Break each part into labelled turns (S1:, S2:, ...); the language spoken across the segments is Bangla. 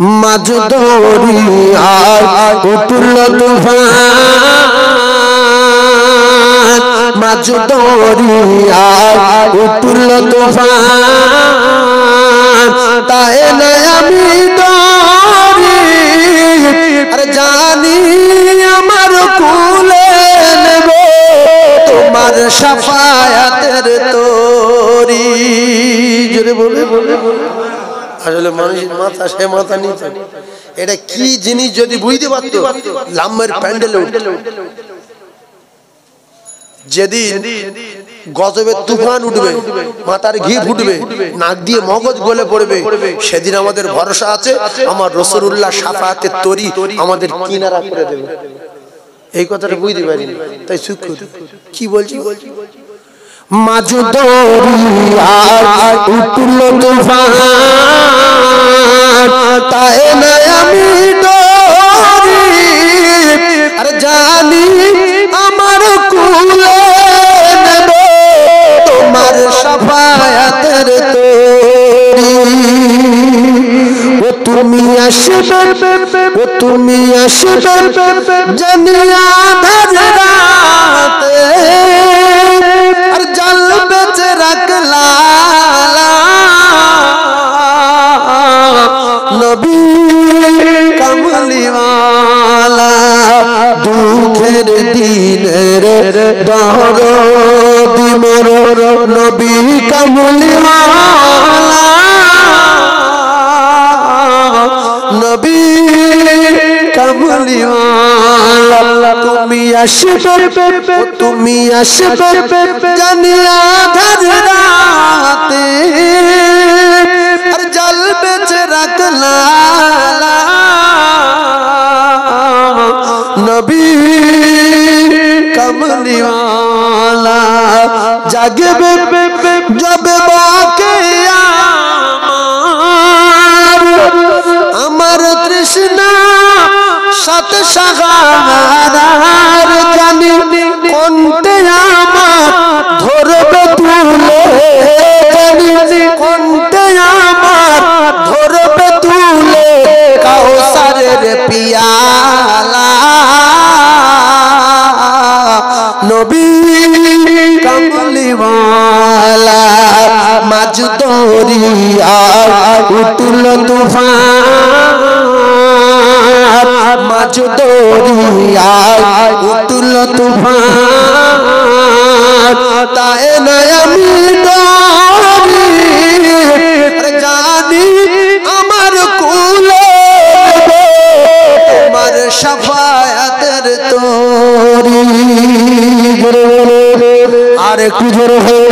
S1: মাঝ দরিয়ায় উঠল তুফান, মাঝ দরিয়ায় উঠল তুফান, তাই না আমি ডরি আর জানি আমার কুলে নেবে তোমার শাফায়াতের তরি। জোরে বলে বলে আসলে মানুষের মাথা সে মাথা নিতে এটা কি জিনিস যদি বুঝতে পারতো লাম্মের প্যান্ডেলে যেদিন গজবের তুফান উঠবে, মাথার ঘি ফুটবে, নাক দিয়ে মগজ গলে পড়বে, সেদিন আমাদের ভরসা আছে আমার রাসূলুল্লাহ শাফায়াতের তরি আমাদের কিনারা করে দেবে। এই কথাটা বুঝতে পারিনি, তাই শুকর কি বলছি মাঝ দরিয়ায় উঠল তুফান, তাই না আমি ডরি আর জানি আমার কুলে নেবে তোমার শাফায়াতের তরি। ও তুমি আসবে, ও তুমি আসবে জানিয়া আঁধার রাতে আর জল বেচে রাখলা নবী কামলিওয়ালা, দুঃখের দিনের দরদি মোর নবী কামলিওয়ালা, নবী কামলিওয়ালা। তুমি আসবে, তুমি আসবে জানিয়া আঁধার রাতে আর জল বেচে রাখলা নবী কামলিওয়ালা। জাগবে যাবে বাকে আমার তৃষ্ণা সাত সাগর জানি কোনতে আমার ধরবে তুলে, জানি কোনতে আমার ধরবে তুলে কাউসারের পিয়ালা নবী কামলিওয়ালা। মাঝ দরিয়ায় উঠল তুফান, মাঝ দরিয়ায় উঠল তুফান, তাই না আমি ডরি জানি আমার কুলে তোমার শাফায়াতের তরি। আর একটু জোরে হয়ে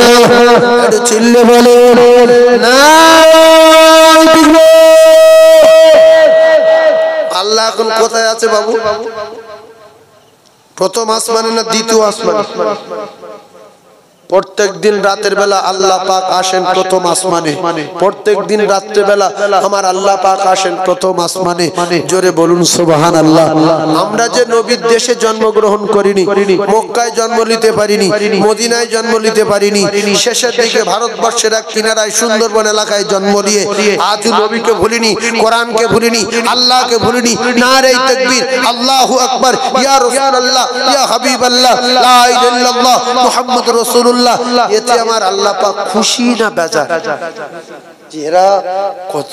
S1: একটু চিল্লে বলে না। আল্লাহ এখন কোথায় আছে বাবু? প্রথম আসমানে না দ্বিতীয় আসমানে? প্রত্যেক দিন রাতের বেলা আল্লাহ পাক আসেন প্রথম আসমানে, প্রত্যেক দিন রাতের বেলা আমার আল্লাহ পাক আসেন প্রথম আসমানে। জোরে বলুন সুবহানাল্লাহ। আমরা যে নবীর দেশে জন্মগ্রহণ করিনি, মক্কায় জন্ম নিতে পারিনি, মদিনায় জন্ম নিতে পারিনি, শেষের দিকে ভারতবর্ষের এক কিনারায় সুন্দরবন এলাকায় জন্ম নিয়ে আজ নবীকে ভুলিনি, কোরআনকে ভুলিনি, আল্লাহকে ভুলিনি। নারে তাকবীর, আল্লাহু আকবার, ইয়া রাসূলুল্লাহ, ইয়া হাবিবাল্লাহ, লা ইলাহা ইল্লাল্লাহ মুহাম্মাদুর রাসূলুল্লাহ। এতে আমার আল্লাহ পাক খুশি না বেজার? এরা কত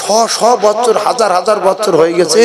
S1: শ শ বছর, হাজার হাজার বছর হয়ে গেছে